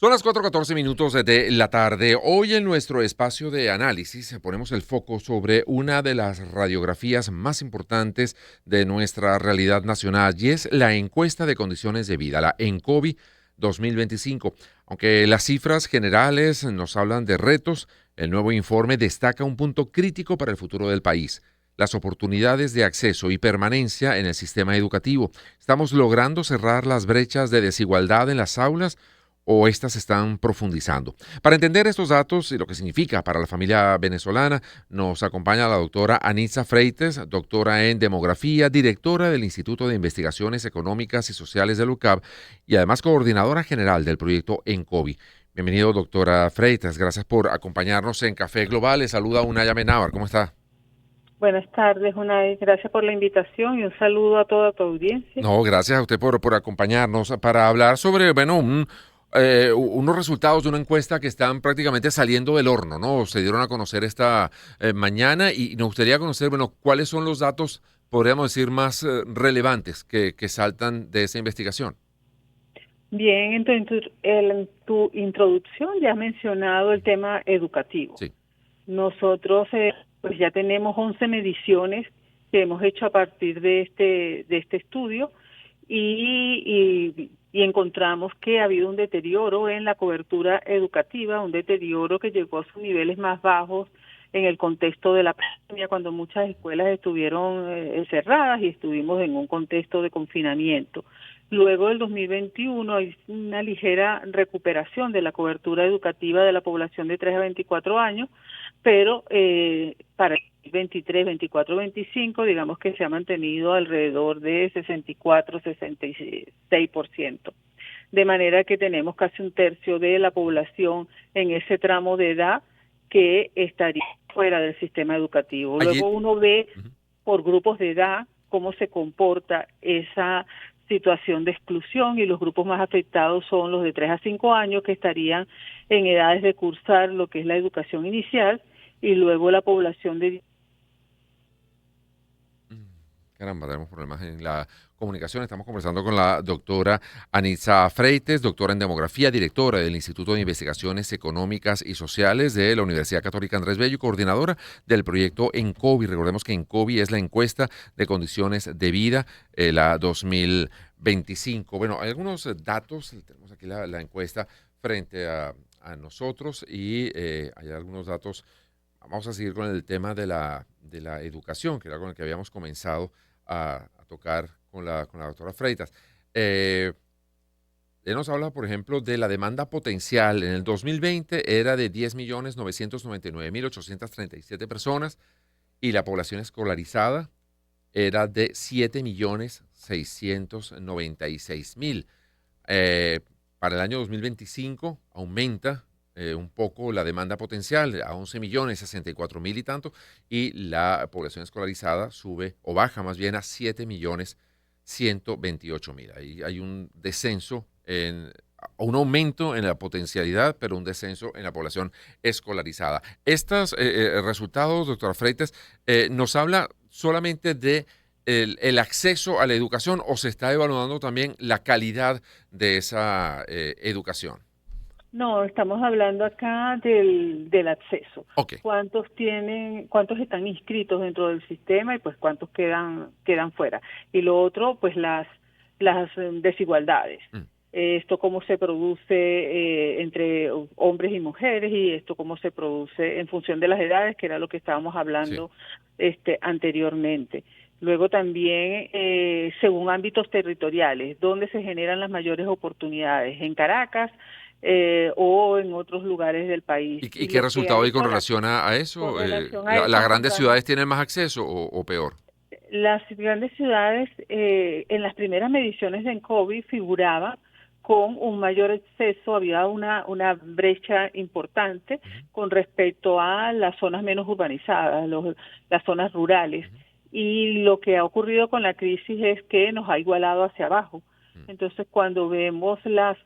Son las 4:14 de la tarde. Hoy en nuestro espacio de análisis ponemos el foco sobre una de las radiografías más importantes de nuestra realidad nacional y es la encuesta de condiciones de vida, la ENCOVI 2025. Aunque las cifras generales nos hablan de retos, el nuevo informe destaca un punto crítico para el futuro del país: las oportunidades de acceso y permanencia en el sistema educativo. ¿Estamos logrando cerrar las brechas de desigualdad en las aulas o estas están profundizando? Para entender estos datos y lo que significa para la familia venezolana, nos acompaña la doctora Anitza Freites, doctora en demografía, directora del Instituto de Investigaciones Económicas y Sociales del UCAB y además coordinadora general del proyecto ENCOVI. Bienvenido, doctora Freites. Gracias por acompañarnos en Café Global. Le saluda Unaya Menábar. ¿Cómo está? Buenas tardes, Unai. Gracias por la invitación y un saludo a toda tu audiencia. No, gracias a usted por acompañarnos para hablar sobre, bueno, unos resultados de una encuesta que están prácticamente saliendo del horno, ¿no? Se dieron a conocer esta mañana y nos gustaría conocer, bueno, cuáles son los datos, podríamos decir, más relevantes que saltan de esa investigación. Bien, en tu introducción ya has mencionado el tema educativo. Sí. Nosotros pues ya tenemos 11 mediciones que hemos hecho a partir de este estudio y encontramos que ha habido un deterioro en la cobertura educativa, un deterioro que llegó a sus niveles más bajos en el contexto de la pandemia, cuando muchas escuelas estuvieron cerradas y estuvimos en un contexto de confinamiento. Luego del 2021 hay una ligera recuperación de la cobertura educativa de la población de 3 a 24 años, pero para el 23, 24, 25, digamos que se ha mantenido alrededor de 64, 66%. De manera que tenemos casi un tercio de la población en ese tramo de edad que estaría fuera del sistema educativo. Allí. Luego uno ve Ujú. por grupos de edad cómo se comporta esa situación de exclusión, y los grupos más afectados son los de 3 a 5 años, que estarían en edades de cursar lo que es la educación inicial, y luego la población de... Mm, Caramba, tenemos problemas en la comunicación. Estamos conversando con la doctora Anitza Freites, doctora en demografía, directora del Instituto de Investigaciones Económicas y Sociales de la Universidad Católica Andrés Bello y coordinadora del proyecto ENCOVI. Recordemos que ENCOVI es la encuesta de condiciones de vida, la 2025. Bueno, hay algunos datos, tenemos aquí la encuesta frente a nosotros y hay algunos datos. Vamos a seguir con el tema de la educación, que era con el que habíamos comenzado a tocar con la doctora Freitas. Eh, Él nos habla, por ejemplo, de la demanda potencial. En el 2020 era de 10.999.837 personas y la población escolarizada era de 7.696.000. Eh, para el año 2025 aumenta un poco la demanda potencial a 11.064.000 y tanto, y la población escolarizada sube o baja más bien a 7.128.000. Ahí hay un descenso, un aumento en la potencialidad, pero un descenso en la población escolarizada. Estos resultados, doctora Freites, nos habla solamente de el acceso a la educación, o se está evaluando también la calidad de esa educación. No, estamos hablando acá del acceso. Ok. Cuántos están inscritos dentro del sistema y pues cuántos quedan fuera. Y lo otro, pues las desigualdades. Mm. Esto cómo se produce entre hombres y mujeres, y esto cómo se produce en función de las edades, que era lo que estábamos Sí. hablando anteriormente. Luego también, según ámbitos territoriales, dónde se generan las mayores oportunidades, en Caracas o en otros lugares del país. ¿Y Y qué lo que resultado hay hay con relación a con eso? relación a eso ¿Las grandes encontramos ciudades tienen más acceso o peor? las grandes ciudades, en las primeras mediciones de COVID figuraban con un mayor acceso, había una brecha importante Ujú, con respecto a las zonas menos urbanizadas, las zonas rurales. ujú, Y lo que ha ocurrido con la crisis es que nos ha igualado hacia abajo. mm. Entonces, cuando vemos las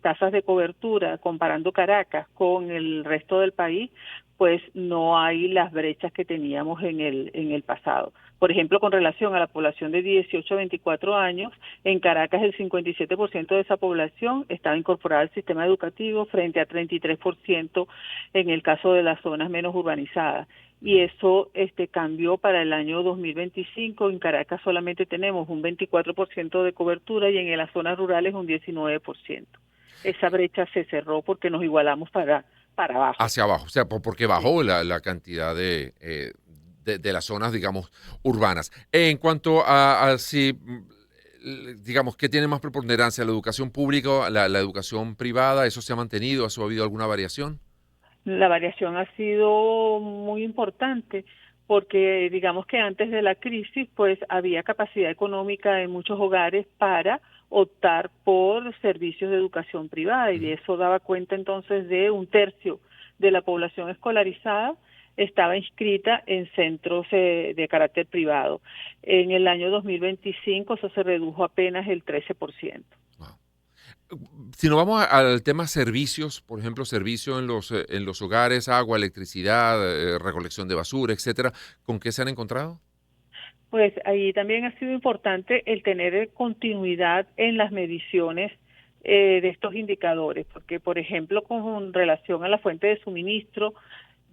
tasas de cobertura comparando Caracas con el resto del país, pues no hay las brechas que teníamos en el pasado. Por ejemplo, con relación a la población de 18 a 24 años, en Caracas el 57% de esa población estaba incorporada al sistema educativo frente a 33% en el caso de las zonas menos urbanizadas. Y eso cambió para el año 2025. En Caracas solamente tenemos un 24% de cobertura y en las zonas rurales un 19%. Esa brecha se cerró porque nos igualamos para abajo. Hacia abajo, o sea, porque Sí. bajó la cantidad de las zonas, digamos, urbanas. En cuanto a si, digamos, ¿qué tiene más preponderancia? ¿La educación pública, la educación privada? ¿Eso se ha mantenido? ¿Ha habido alguna variación? La variación ha sido muy importante porque digamos que antes de la crisis pues había capacidad económica en muchos hogares para optar por servicios de educación privada y de eso daba cuenta entonces de un tercio de la población escolarizada estaba inscrita en centros de carácter privado. En el año 2025 eso se redujo apenas el 13%. Wow. Si nos vamos al tema servicios, por ejemplo, servicio en los hogares, agua, electricidad, recolección de basura, etcétera, ¿con qué se han encontrado? Pues ahí también ha sido importante el tener continuidad en las mediciones de estos indicadores, porque por ejemplo con relación a la fuente de suministro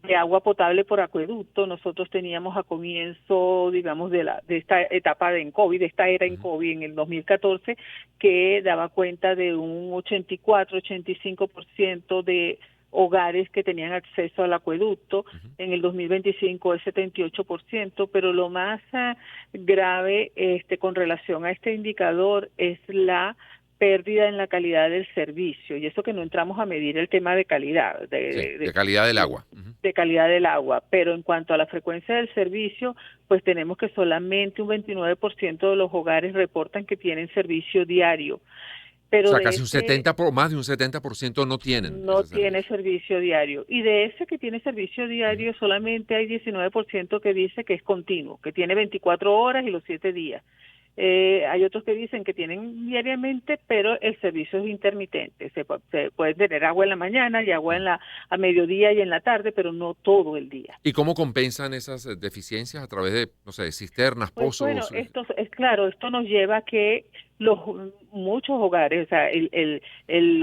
de agua potable por acueducto, nosotros teníamos a comienzo, digamos, de esta etapa de en COVID, de esta era en Ujú, COVID en el 2014, que daba cuenta de un 84-85% de hogares que tenían acceso al acueducto. ujú. En el 2025 es 78%, pero lo más grave con relación a este indicador es la pérdida en la calidad del servicio, y eso que no entramos a medir el tema de calidad, Sí, de calidad del de- agua. Ujú. de calidad del agua, pero en cuanto a la frecuencia del servicio, pues tenemos que solamente un 29% de los hogares reportan que tienen servicio diario, O pero sea, de casi ese más de un 70% no tienen no ese tiene servicio. servicio diario. Y de ese que tiene servicio Ujú. diario, solamente hay 19% que dice que es continuo, que tiene 24 horas y los 7 días. Hay otros que dicen que tienen diariamente, pero el servicio es intermitente. Se puede tener agua en la mañana y agua Mm. a mediodía y en la tarde, pero no todo el día. ¿Y cómo compensan esas deficiencias a través de, no sé, cisternas, Pues bueno, pozos? esto es claro, esto nos lleva a que los muchos hogares, o sea, el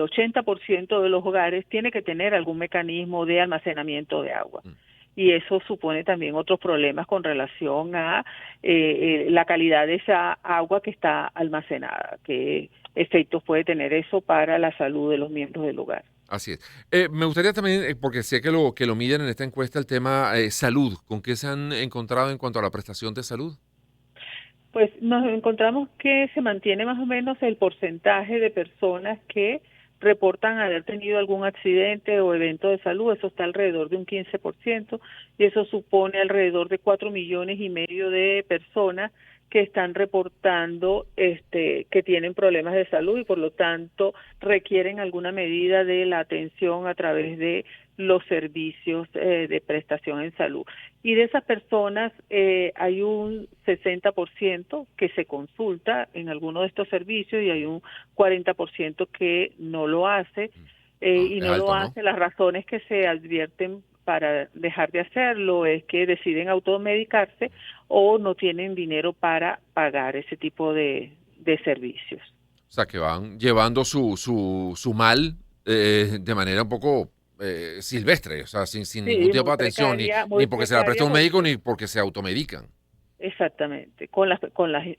80% de los hogares tiene que tener algún mecanismo de almacenamiento de agua. Mm. Y eso supone también otros problemas con relación a la calidad de esa agua que está almacenada, qué efectos puede tener eso para la salud de los miembros del hogar. Así es. Me gustaría también, porque sé que lo miden en esta encuesta, el tema salud. ¿Con qué se han encontrado en cuanto a la prestación de salud? Pues nos encontramos que se mantiene más o menos el porcentaje de personas que reportan haber tenido algún accidente o evento de salud, eso está alrededor de un 15% y eso supone alrededor de 4,5 millones de personas que están reportando que tienen problemas de salud y por lo tanto requieren alguna medida de la atención a través de los servicios de prestación en salud. Y de esas personas hay un 60% que se consulta en alguno de estos servicios y hay un 40% que no lo hace. Ah, Y es no lo alto, ¿no? hace, las razones que se advierten para dejar de hacerlo es que deciden automedicarse o no tienen dinero para pagar ese tipo de servicios. O sea, que van llevando su mal de manera un poco silvestre, o sea, sin ningún Sí, tipo de atención, ni muy porque se la presta precaria un médico, porque ni porque se automedican. exactamente, con las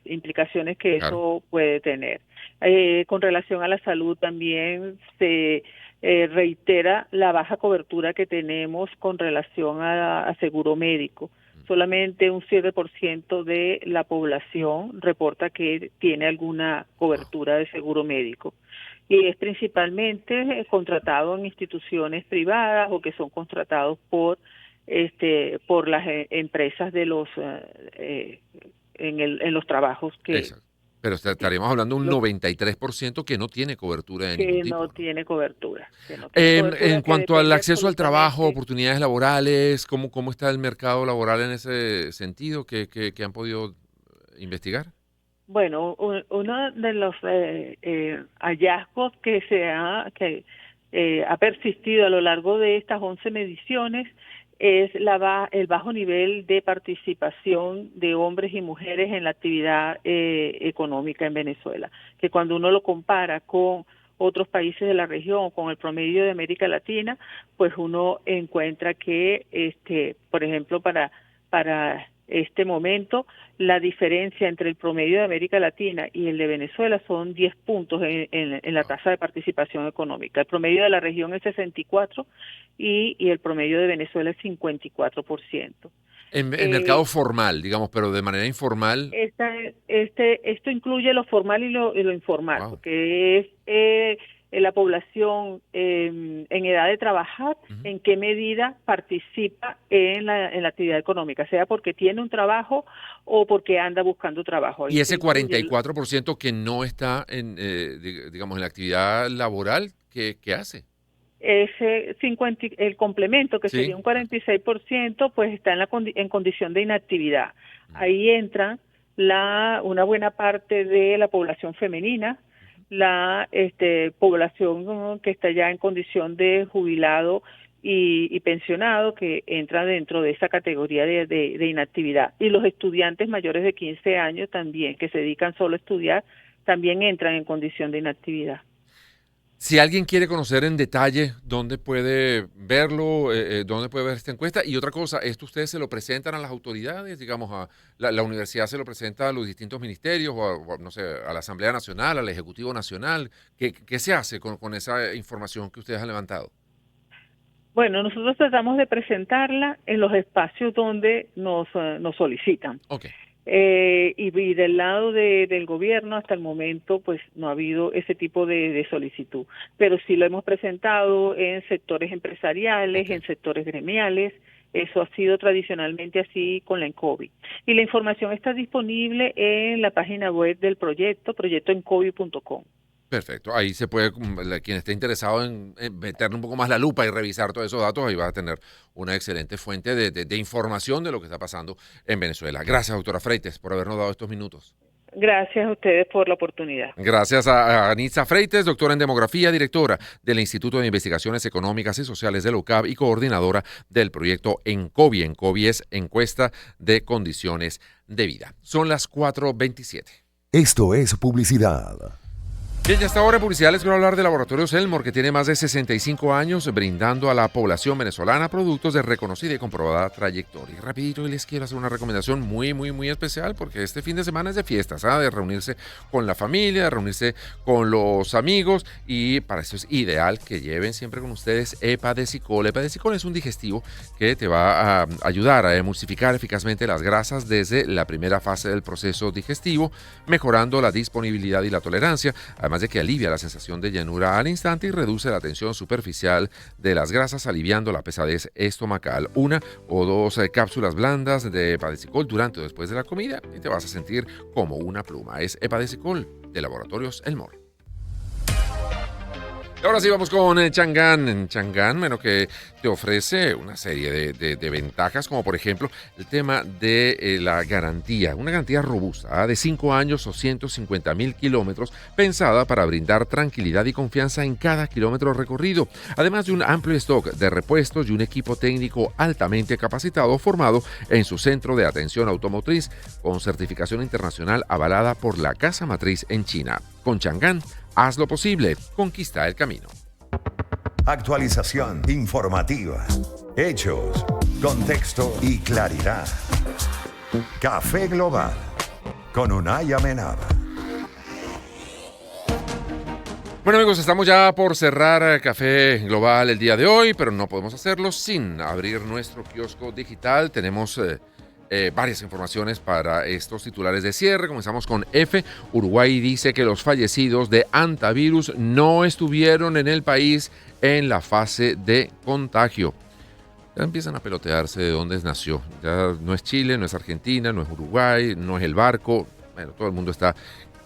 implicaciones que Claro. eso puede tener. Con relación a la salud también se reitera la baja cobertura que tenemos con relación a seguro médico. Mm. Solamente un 7% de la población reporta que tiene alguna Wow. cobertura de seguro médico. Y es principalmente contratado en instituciones privadas o que son contratados por las empresas de los en los trabajos Exacto. Pero estaríamos hablando de un los 93% que no tiene cobertura de ningún que tipo, no ¿no? tiene cobertura, En que cuanto al depende acceso al trabajo, absolutamente. oportunidades laborales, ¿cómo está el mercado laboral en ese sentido que han podido investigar? Bueno, uno de los hallazgos que ha persistido a lo largo de estas 11 mediciones es el bajo nivel de participación de hombres y mujeres en la actividad económica en Venezuela, que cuando uno lo compara con otros países de la región, con el promedio de América Latina, pues uno encuentra que, por ejemplo, para este momento, la diferencia entre el promedio de América Latina y el de Venezuela son 10 puntos en la tasa de participación económica. El promedio de la región es 64 y el promedio de Venezuela es 54%. En mercado formal, digamos, pero de manera informal. Esto incluye lo formal y lo informal, Wow. porque es la población en edad de trabajar, en qué medida participa en la actividad económica, sea porque tiene un trabajo o porque anda buscando trabajo. Y ese 44% que no está digamos, en la actividad laboral, ¿qué hace? El complemento, que Sí. sería un 46%, pues está en condición de inactividad. Ahí entra una buena parte de la población femenina, la población que está ya en condición de jubilado y pensionado, que entra dentro de esa categoría de inactividad. Y los estudiantes mayores de 15 años también, que se dedican solo a estudiar, también entran en condición de inactividad. Si alguien quiere conocer en detalle dónde puede verlo, dónde puede ver esta encuesta. Y otra cosa, ¿esto ustedes se lo presentan a las autoridades? Digamos, a la universidad se lo presenta a los distintos ministerios, no sé, a la Asamblea Nacional, al Ejecutivo Nacional. ¿Qué se hace con esa información que ustedes han levantado? Bueno, nosotros tratamos de presentarla en los espacios donde nos solicitan. Okay. Y del lado del gobierno hasta el momento pues no ha habido ese tipo de solicitud, pero sí lo hemos presentado en sectores empresariales, en sectores gremiales. Eso ha sido tradicionalmente así con la ENCOVI. Y la información está disponible en la página web del proyectoencovi.com. Perfecto. Ahí se puede, quien esté interesado en meterle un poco más la lupa y revisar todos esos datos, ahí va a tener una excelente fuente de información de lo que está pasando en Venezuela. Gracias, doctora Freites, por habernos dado estos minutos. Gracias a ustedes por la oportunidad. Gracias a Anitza Freites, doctora en demografía, directora del Instituto de Investigaciones Económicas y Sociales de la UCAB y coordinadora del proyecto ENCOVI. ENCOVI es Encuesta de Condiciones de Vida. Son las 4:27. Esto es publicidad. Bien, ya hasta ahora en publicidad les quiero hablar de Laboratorios Elmore, que tiene más de 65 años brindando a la población venezolana productos de reconocida y comprobada trayectoria. Y rapidito, les quiero hacer una recomendación muy, muy, muy especial, porque este fin de semana es de fiestas, de reunirse con la familia, de reunirse con los amigos, y para eso es ideal que lleven siempre con ustedes Epadecicol. Epadecicol es un digestivo que te va a ayudar a emulsificar eficazmente las grasas desde la primera fase del proceso digestivo, mejorando la disponibilidad y la tolerancia, además de que alivia la sensación de llenura al instante y reduce la tensión superficial de las grasas, aliviando la pesadez estomacal. 1 o 2 cápsulas blandas de Epadecicol durante o después de la comida y te vas a sentir como una pluma. Es Epadecicol de Laboratorios Elmore. Ahora sí vamos con Chang'an. Chang'an, bueno, que te ofrece una serie de ventajas, como por ejemplo el tema de la garantía, una garantía robusta de 5 años o 150,000 kilómetros, pensada para brindar tranquilidad y confianza en cada kilómetro recorrido, además de un amplio stock de repuestos y un equipo técnico altamente capacitado formado en su centro de atención automotriz con certificación internacional avalada por la casa matriz en China. Con Chang'an, haz lo posible, conquista el camino. Actualización informativa, hechos, contexto y claridad. Café Global con Unay Amenábar. Bueno, amigos, estamos ya por cerrar Café Global el día de hoy, pero no podemos hacerlo sin abrir nuestro kiosco digital. Tenemos varias informaciones para estos titulares de cierre. Comenzamos con F. Uruguay dice que los fallecidos de hantavirus no estuvieron en el país en la fase de contagio. Ya empiezan a pelotearse de dónde nació. Ya no es Chile, no es Argentina, no es Uruguay, no es el barco. Bueno, todo el mundo está,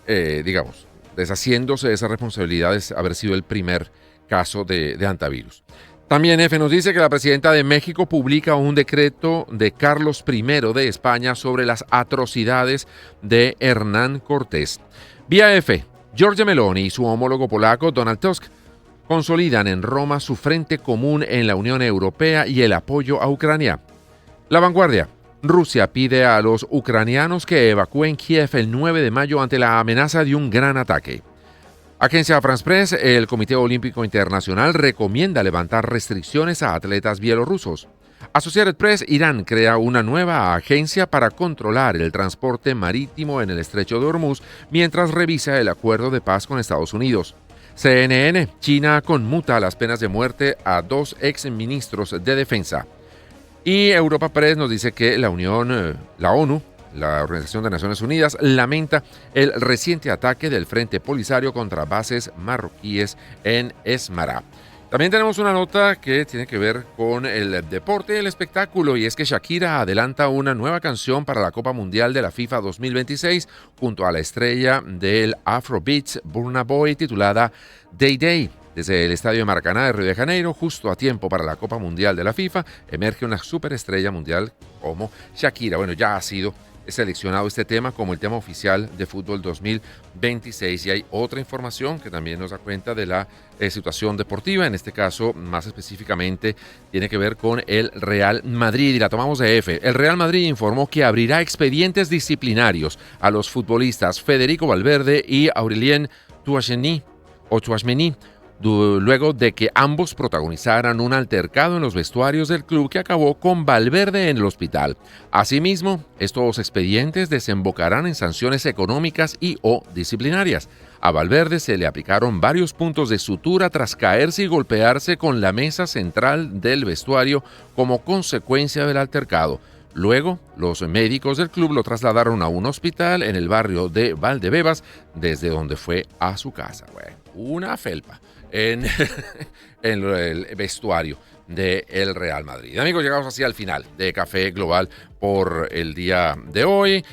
digamos, deshaciéndose de esa responsabilidad de haber sido el primer caso de hantavirus. También F nos dice que la presidenta de México publica un decreto de Carlos I de España sobre las atrocidades de Hernán Cortés. Vía F, Giorgia Meloni y su homólogo polaco Donald Tusk consolidan en Roma su frente común en la Unión Europea y el apoyo a Ucrania. La Vanguardia. Rusia pide a los ucranianos que evacúen Kiev el 9 de mayo ante la amenaza de un gran ataque. Agencia France Press, el Comité Olímpico Internacional recomienda levantar restricciones a atletas bielorrusos. Associated Press, Irán crea una nueva agencia para controlar el transporte marítimo en el estrecho de Hormuz mientras revisa el acuerdo de paz con Estados Unidos. CNN, China conmuta las penas de muerte a 2 exministros de defensa. Y Europa Press nos dice que la ONU, la Organización de Naciones Unidas, lamenta el reciente ataque del Frente Polisario contra bases marroquíes en Esmara. También tenemos una nota que tiene que ver con el deporte y el espectáculo, y es que Shakira adelanta una nueva canción para la Copa Mundial de la FIFA 2026 junto a la estrella del Afrobeats Burna Boy titulada Day Day. Desde el Estadio de Maracaná de Río de Janeiro, justo a tiempo para la Copa Mundial de la FIFA, emerge una superestrella mundial como Shakira. Bueno, ya ha sido seleccionado este tema como el tema oficial de fútbol 2026. Y hay otra información que también nos da cuenta de la situación deportiva. En este caso, más específicamente, tiene que ver con el Real Madrid. Y la tomamos de F. El Real Madrid informó que abrirá expedientes disciplinarios a los futbolistas Federico Valverde y Aurélien Tchouaméni, luego de que ambos protagonizaran un altercado en los vestuarios del club que acabó con Valverde en el hospital. Asimismo, estos expedientes desembocarán en sanciones económicas y o disciplinarias. A Valverde se le aplicaron varios puntos de sutura tras caerse y golpearse con la mesa central del vestuario como consecuencia del altercado. Luego, los médicos del club lo trasladaron a un hospital en el barrio de Valdebebas, desde donde fue a su casa. Bueno, una felpa en el vestuario del Real Madrid. Amigos, llegamos así al final de Café Global por el día de hoy.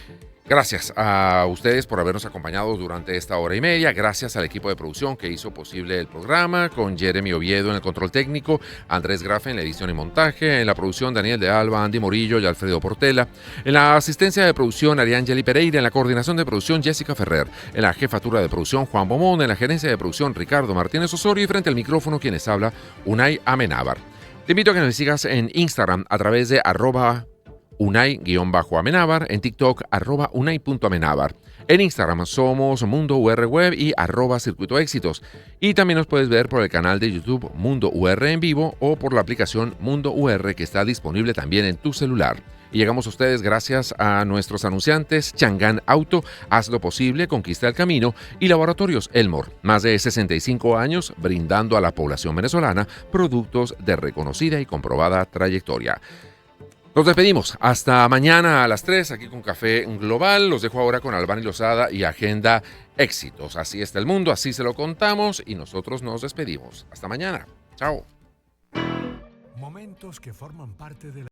Gracias a ustedes por habernos acompañado durante esta hora y media. Gracias al equipo de producción que hizo posible el programa, con Jeremy Oviedo en el control técnico, Andrés Grafe en la edición y montaje, en la producción Daniel de Alba, Andy Morillo y Alfredo Portela, en la asistencia de producción Ariángeli Pereira, en la coordinación de producción Jessica Ferrer, en la jefatura de producción Juan Bomón, en la gerencia de producción Ricardo Martínez Osorio y frente al micrófono quienes habla Unai Amenábar. Te invito a que nos sigas en Instagram a través de @Unai_Amenábar, en TikTok @Unai.amenábar. En Instagram somos Mundo UR Web y @Circuito Éxitos. Y también nos puedes ver por el canal de YouTube Mundo UR en vivo o por la aplicación Mundo UR que está disponible también en tu celular. Y llegamos a ustedes gracias a nuestros anunciantes Chang'an Auto, Haz lo Posible, Conquista el Camino y Laboratorios Elmore. Más de 65 años brindando a la población venezolana productos de reconocida y comprobada trayectoria. Nos despedimos. Hasta mañana a las 3 aquí con Café Global. Los dejo ahora con Albany Lozada y Agenda Éxitos. Así está el mundo, así se lo contamos y nosotros nos despedimos. Hasta mañana. Chao. Momentos que forman parte de la